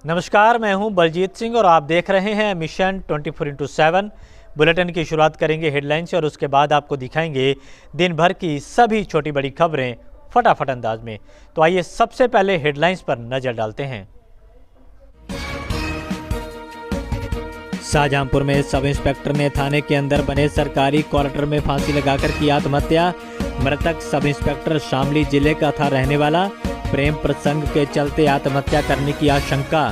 नमस्कार, मैं हूं बलजीत सिंह और आप देख रहे हैं मिशन 24x7। बुलेटिन की शुरुआत करेंगे हेडलाइंस और उसके बाद आपको दिखाएंगे दिन भर की सभी छोटी बड़ी खबरें फटाफट अंदाज में। तो आइए सबसे पहले हेडलाइंस पर नजर डालते हैं। शाहजहांपुर में सब इंस्पेक्टर ने थाने के अंदर बने सरकारी क्वार्टर में फांसी लगाकर की आत्महत्या। मृतक सब इंस्पेक्टर शामली जिले का था रहने वाला। प्रेम प्रसंग के चलते आत्महत्या करने की आशंका।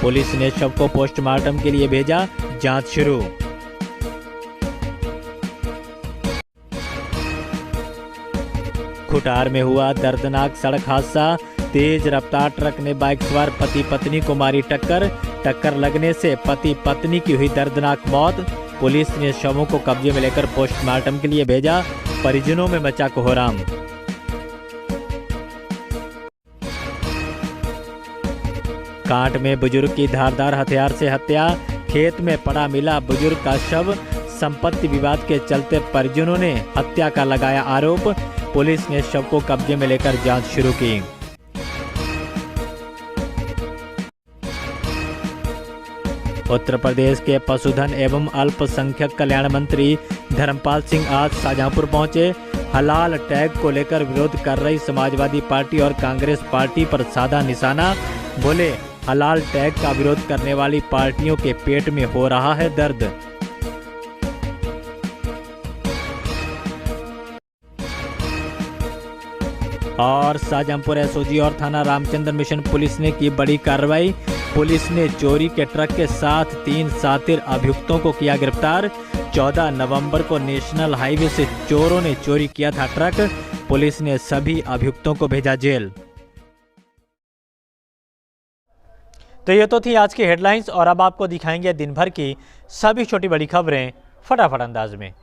पुलिस ने शव को पोस्टमार्टम के लिए भेजा, जांच शुरू। खुटार में हुआ दर्दनाक सड़क हादसा। तेज रफ्तार ट्रक ने बाइक सवार पति पत्नी को मारी टक्कर। टक्कर लगने से पति पत्नी की हुई दर्दनाक मौत। पुलिस ने शवों को कब्जे में लेकर पोस्टमार्टम के लिए भेजा। परिजनों में मचा कोहराम। कांट में बुजुर्ग की धारदार हथियार से हत्या। खेत में पड़ा मिला बुजुर्ग का शव। संपत्ति विवाद के चलते परिजनों ने हत्या का लगाया आरोप। पुलिस ने शव को कब्जे में लेकर जांच शुरू की। उत्तर प्रदेश के पशुधन एवं अल्पसंख्यक कल्याण मंत्री धर्मपाल सिंह आज शाहजहांपुर पहुंचे। हलाल टैग को लेकर विरोध कर रही समाजवादी पार्टी और कांग्रेस पार्टी पर साधा निशाना। बोले, हलाल टैग का विरोध करने वाली पार्टियों के पेट में हो रहा है दर्द। और शाहजहांपुर एसओजी और थाना रामचंद्र मिशन पुलिस ने की बड़ी कार्रवाई। पुलिस ने चोरी के ट्रक के साथ 3 शातिर अभियुक्तों को किया गिरफ्तार। 14 नवंबर को नेशनल हाईवे से चोरों ने चोरी किया था ट्रक। पुलिस ने सभी अभियुक्तों को भेजा जेल। तो ये तो थी आज की हेडलाइंस और अब आपको दिखाएंगे दिन भर की सभी छोटी बड़ी खबरें फटाफट अंदाज में।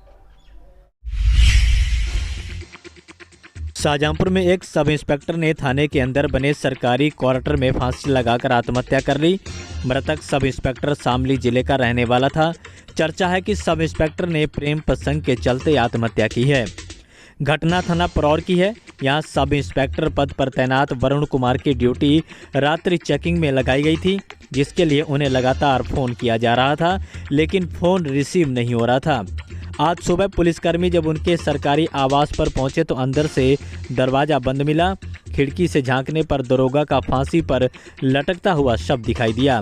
शाहजहांपुर में एक सब इंस्पेक्टर ने थाने के अंदर बने सरकारी क्वार्टर में फांसी लगाकर आत्महत्या कर ली। मृतक सब इंस्पेक्टर शामली जिले का रहने वाला था। चर्चा है कि सब इंस्पेक्टर ने प्रेम प्रसंग के चलते आत्महत्या की है। घटना थाना परौर की है। यहां सब इंस्पेक्टर पद पर तैनात वरुण कुमार की ड्यूटी रात्रि चेकिंग में लगाई गई थी, जिसके लिए उन्हें लगातार फ़ोन किया जा रहा था, लेकिन फ़ोन रिसीव नहीं हो रहा था। आज सुबह पुलिसकर्मी जब उनके सरकारी आवास पर पहुंचे तो अंदर से दरवाज़ा बंद मिला। खिड़की से झांकने पर दरोगा का फांसी पर लटकता हुआ शव दिखाई दिया।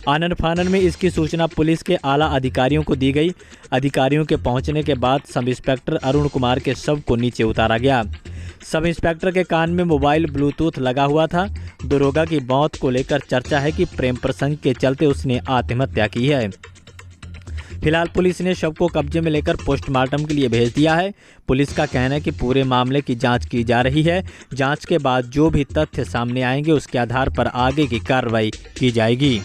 आनन फानन में इसकी सूचना पुलिस के आला अधिकारियों को दी गई। अधिकारियों के पहुंचने के बाद सब इंस्पेक्टर अरुण कुमार के शव को नीचे उतारा गया। सब इंस्पेक्टर के कान में मोबाइल ब्लूटूथ लगा हुआ था। दरोगा की मौत को लेकर चर्चा है कि प्रेम प्रसंग के चलते उसने आत्महत्या की है। फिलहाल पुलिस ने शव को कब्जे में लेकर पोस्टमार्टम के लिए भेज दिया है। पुलिस का कहना है कि पूरे मामले की जांच की जा रही है। जांच के बाद जो भी तथ्य सामने आएंगे उसके आधार पर आगे की कार्रवाई की जाएगी।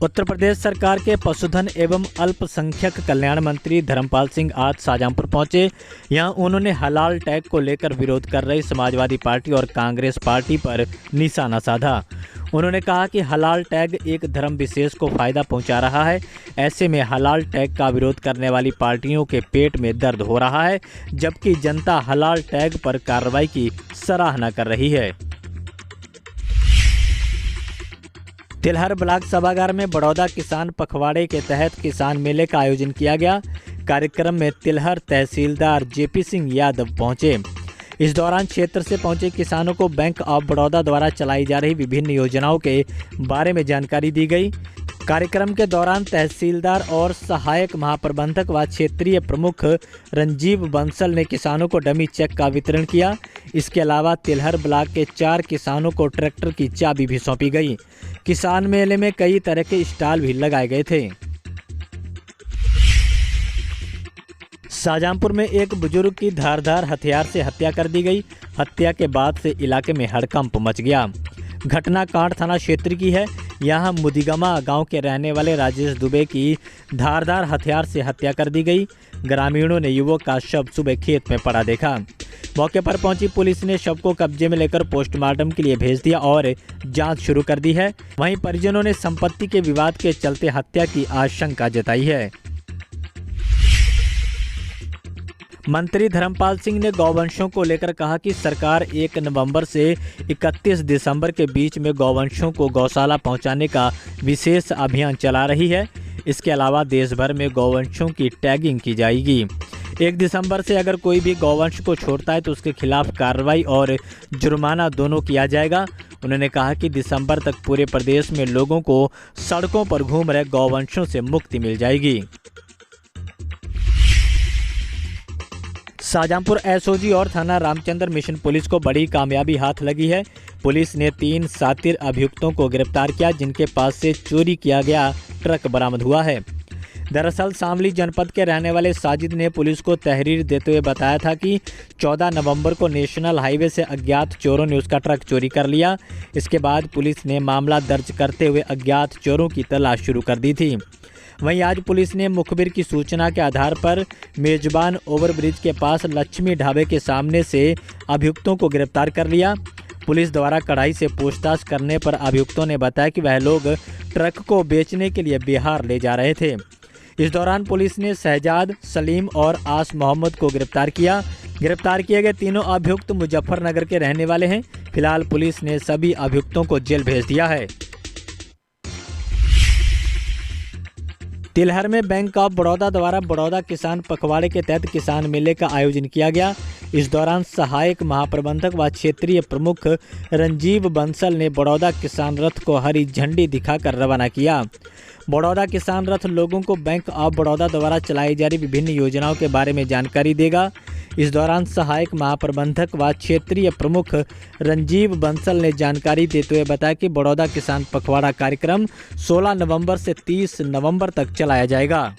उत्तर प्रदेश सरकार के पशुधन एवं अल्पसंख्यक कल्याण मंत्री धर्मपाल सिंह आज शाहजहांपुर पहुंचे। यहां उन्होंने हलाल टैग को लेकर विरोध कर रही समाजवादी पार्टी और कांग्रेस पार्टी पर निशाना साधा। उन्होंने कहा कि हलाल टैग एक धर्म विशेष को फायदा पहुंचा रहा है। ऐसे में हलाल टैग का विरोध करने वाली पार्टियों के पेट में दर्द हो रहा है, जबकि जनता हलाल टैग पर कार्रवाई की सराहना कर रही है। तिलहर ब्लॉक सभागार में बड़ौदा किसान पखवाड़े के तहत किसान मेले का आयोजन किया गया। कार्यक्रम में तिलहर तहसीलदार जेपी सिंह यादव पहुंचे। इस दौरान क्षेत्र से पहुंचे किसानों को बैंक ऑफ बड़ौदा द्वारा चलाई जा रही विभिन्न योजनाओं के बारे में जानकारी दी गई। कार्यक्रम के दौरान तहसीलदार और सहायक महाप्रबंधक व क्षेत्रीय प्रमुख रंजीव बंसल ने किसानों को डमी चेक का वितरण किया। इसके अलावा तिलहर ब्लॉक के 4 किसानों को ट्रैक्टर की चाबी भी सौंपी गई। किसान मेले में कई तरह के स्टॉल भी लगाए गए थे। शाहजहांपुर में एक बुजुर्ग की धारदार हथियार से हत्या कर दी गई। हत्या के बाद से इलाके में हड़कंप मच गया। घटना कांट थाना क्षेत्र की है। यहां मुदिगमा गांव के रहने वाले राजेश दुबे की धारदार हथियार से हत्या कर दी गई। ग्रामीणों ने युवक का शव सुबह खेत में पड़ा देखा। मौके पर पहुंची पुलिस ने शव को कब्जे में लेकर पोस्टमार्टम के लिए भेज दिया और जांच शुरू कर दी है। वहीं परिजनों ने संपत्ति के विवाद के चलते हत्या की आशंका जताई है। मंत्री धर्मपाल सिंह ने गौवंशों को लेकर कहा कि सरकार 1 नवंबर से 31 दिसंबर के बीच में गौवंशों को गौशाला पहुंचाने का विशेष अभियान चला रही है। इसके अलावा देश भर में गौवंशों की टैगिंग की जाएगी। 1 दिसंबर से अगर कोई भी गौवंश को छोड़ता है तो उसके खिलाफ कार्रवाई और जुर्माना दोनों किया जाएगा। उन्होंने कहा कि दिसंबर तक पूरे प्रदेश में लोगों को सड़कों पर घूम रहे गौवंशों से मुक्ति मिल जाएगी। शाहजहांपुर एसओजी और थाना रामचंद्र मिशन पुलिस को बड़ी कामयाबी हाथ लगी है। पुलिस ने 3 शातिर अभियुक्तों को गिरफ्तार किया, जिनके पास से चोरी किया गया ट्रक बरामद हुआ है। दरअसल शामली जनपद के रहने वाले साजिद ने पुलिस को तहरीर देते हुए बताया था कि 14 नवंबर को नेशनल हाईवे से अज्ञात चोरों ने उसका ट्रक चोरी कर लिया। इसके बाद पुलिस ने मामला दर्ज करते हुए अज्ञात चोरों की तलाश शुरू कर दी थी। वहीं आज पुलिस ने मुखबिर की सूचना के आधार पर मेजबान ओवरब्रिज के पास लक्ष्मी ढाबे के सामने से अभियुक्तों को गिरफ्तार कर लिया। पुलिस द्वारा कड़ाई से पूछताछ करने पर अभियुक्तों ने बताया कि वह लोग ट्रक को बेचने के लिए बिहार ले जा रहे थे। इस दौरान पुलिस ने शहजाद, सलीम और आस मोहम्मद को गिरफ्तार किया। गिरफ्तार किए गए तीनों अभियुक्त मुजफ्फरनगर के रहने वाले हैं। फिलहाल पुलिस ने सभी अभियुक्तों को जेल भेज दिया है। तिलहर में बैंक ऑफ बड़ौदा द्वारा बड़ौदा किसान पखवाड़े के तहत किसान मेले का आयोजन किया गया। इस दौरान सहायक महाप्रबंधक व क्षेत्रीय प्रमुख रंजीव बंसल ने बड़ौदा किसान रथ को हरी झंडी दिखाकर रवाना किया। बड़ौदा किसान रथ लोगों को बैंक ऑफ बड़ौदा द्वारा चलाई जा रही विभिन्न योजनाओं के बारे में जानकारी देगा। इस दौरान सहायक महाप्रबंधक व क्षेत्रीय प्रमुख रंजीव बंसल ने जानकारी देते हुए बताया कि बड़ौदा किसान पखवाड़ा कार्यक्रम 16 नवंबर से 30 नवंबर तक चलाया जाएगा।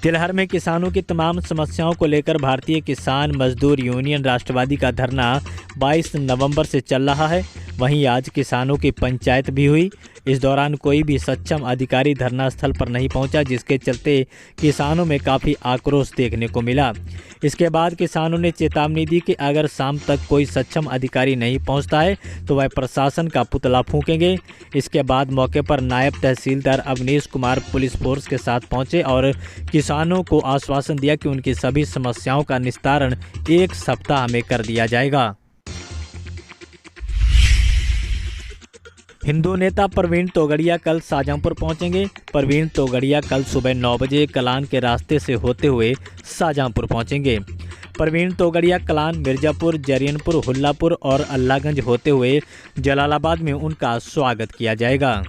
तिलहर में किसानों की तमाम समस्याओं को लेकर भारतीय किसान मजदूर यूनियन राष्ट्रवादी का धरना 22 नवंबर से चल रहा है। वहीं आज किसानों की पंचायत भी हुई। इस दौरान कोई भी सक्षम अधिकारी धरना स्थल पर नहीं पहुंचा, जिसके चलते किसानों में काफ़ी आक्रोश देखने को मिला। इसके बाद किसानों ने चेतावनी दी कि अगर शाम तक कोई सक्षम अधिकारी नहीं पहुंचता है तो वह प्रशासन का पुतला फूंकेंगे। इसके बाद मौके पर नायब तहसीलदार अवनीश कुमार पुलिस फोर्स के साथ पहुंचे और किसानों को आश्वासन दिया कि उनकी सभी समस्याओं का निस्तारण 1 सप्ताह में कर दिया जाएगा। हिंदू नेता प्रवीण तोगड़िया कल शाहजहांपुर पहुंचेंगे। प्रवीण तोगड़िया कल सुबह 9 बजे कलान के रास्ते से होते हुए शाहजहांपुर पहुंचेंगे। प्रवीण तोगड़िया कलान, मिर्जापुर, जरियनपुर, हुल्लापुर और अल्लाहगंज होते हुए जलालाबाद में उनका स्वागत किया जाएगा।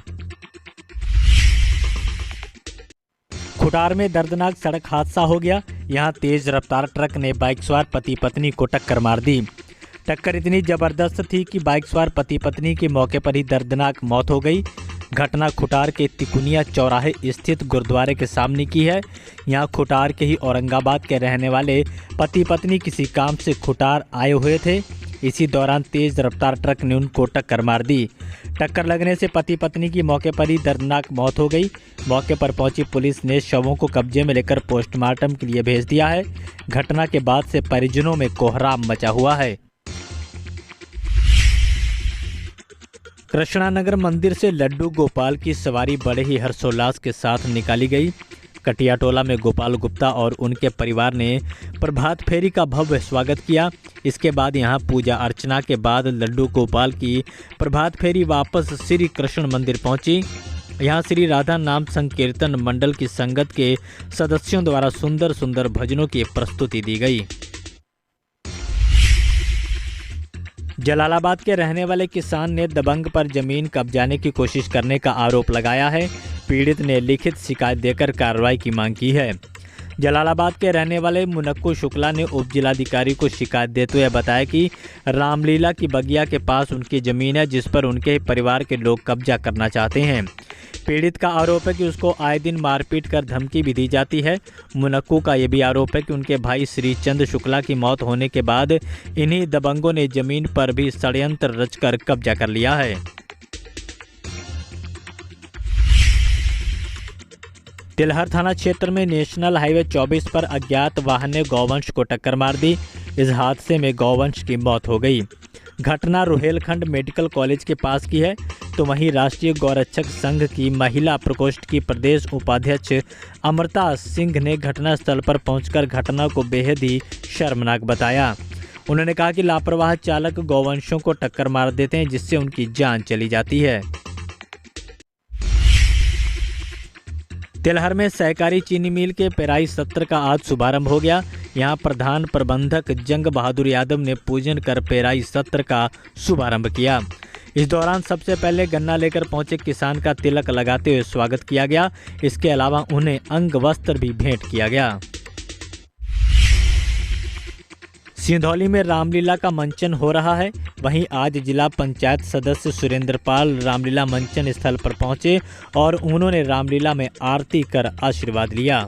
खुटार में दर्दनाक सड़क हादसा हो गया। यहां तेज रफ्तार ट्रक ने बाइक सवार पति पत्नी को टक्कर मार दी। टक्कर इतनी जबरदस्त थी कि बाइक सवार पति पत्नी की मौके पर ही दर्दनाक मौत हो गई। घटना खुटार के तिकुनिया चौराहे स्थित गुरुद्वारे के सामने की है। यहां खुटार के ही औरंगाबाद के रहने वाले पति पत्नी किसी काम से खुटार आए हुए थे। इसी दौरान तेज रफ्तार ट्रक ने उनको टक्कर मार दी। टक्कर लगने से पति पत्नी की मौके पर ही दर्दनाक मौत हो गई। मौके पर पहुंची पुलिस ने शवों को कब्जे में लेकर पोस्टमार्टम के लिए भेज दिया है। घटना के बाद से परिजनों में कोहराम मचा हुआ है। कृष्णानगर मंदिर से लड्डू गोपाल की सवारी बड़े ही हर्षोल्लास के साथ निकाली गई। कटियाटोला में गोपाल गुप्ता और उनके परिवार ने प्रभात फेरी का भव्य स्वागत किया। इसके बाद यहां पूजा अर्चना के बाद लड्डू गोपाल की प्रभात फेरी वापस श्री कृष्ण मंदिर पहुंची। यहां श्री राधा नाम संकीर्तन मंडल की संगत के सदस्यों द्वारा सुंदर सुंदर भजनों की प्रस्तुति दी गई। जलालाबाद के रहने वाले किसान ने दबंग पर जमीन कब्जाने की कोशिश करने का आरोप लगाया है। पीड़ित ने लिखित शिकायत देकर कार्रवाई की मांग की है। जलालाबाद के रहने वाले मुनक्कू शुक्ला ने उप जिलाधिकारी को शिकायत देते हुए बताया कि रामलीला की बगिया के पास उनकी ज़मीन है, जिस पर उनके परिवार के लोग कब्जा करना चाहते हैं। पीड़ित का आरोप है कि उसको आए दिन मारपीट कर धमकी भी दी जाती है। मुनक्कू का यह भी आरोप है कि उनके भाई श्रीचंद शुक्ला की मौत होने के बाद इन्हीं दबंगों ने जमीन पर भी षड्यंत्र रचकर कब्जा कर लिया है। तिलहर थाना क्षेत्र में नेशनल हाईवे 24 पर अज्ञात वाहन ने गौवंश को टक्कर मार दी। इस हादसे में गौवंश की मौत हो गई। घटना रुहेलखंड मेडिकल कॉलेज के पास की है। तो वहीं राष्ट्रीय गौरक्षक संघ की महिला प्रकोष्ठ की प्रदेश उपाध्यक्ष अमृता सिंह ने घटनास्थल पर पहुंचकर घटना को बेहद ही शर्मनाक बताया। उन्होंने कहा कि लापरवाह चालक गौवंशों को टक्कर मार देते हैं, जिससे उनकी जान चली जाती है। तिलहर में सहकारी चीनी मिल के पेराई सत्र का आज शुभारंभ हो गया। यहां प्रधान प्रबंधक जंग बहादुर यादव ने पूजन कर पेराई सत्र का शुभारंभ किया। इस दौरान सबसे पहले गन्ना लेकर पहुंचे किसान का तिलक लगाते हुए स्वागत किया गया। इसके अलावा उन्हें अंग वस्त्र भी भेंट किया गया। सिंधौली में रामलीला का मंचन हो रहा है। वहीं आज जिला पंचायत सदस्य सुरेंद्र पाल रामलीला मंचन स्थल पर पहुंचे और उन्होंने रामलीला में आरती कर आशीर्वाद लिया।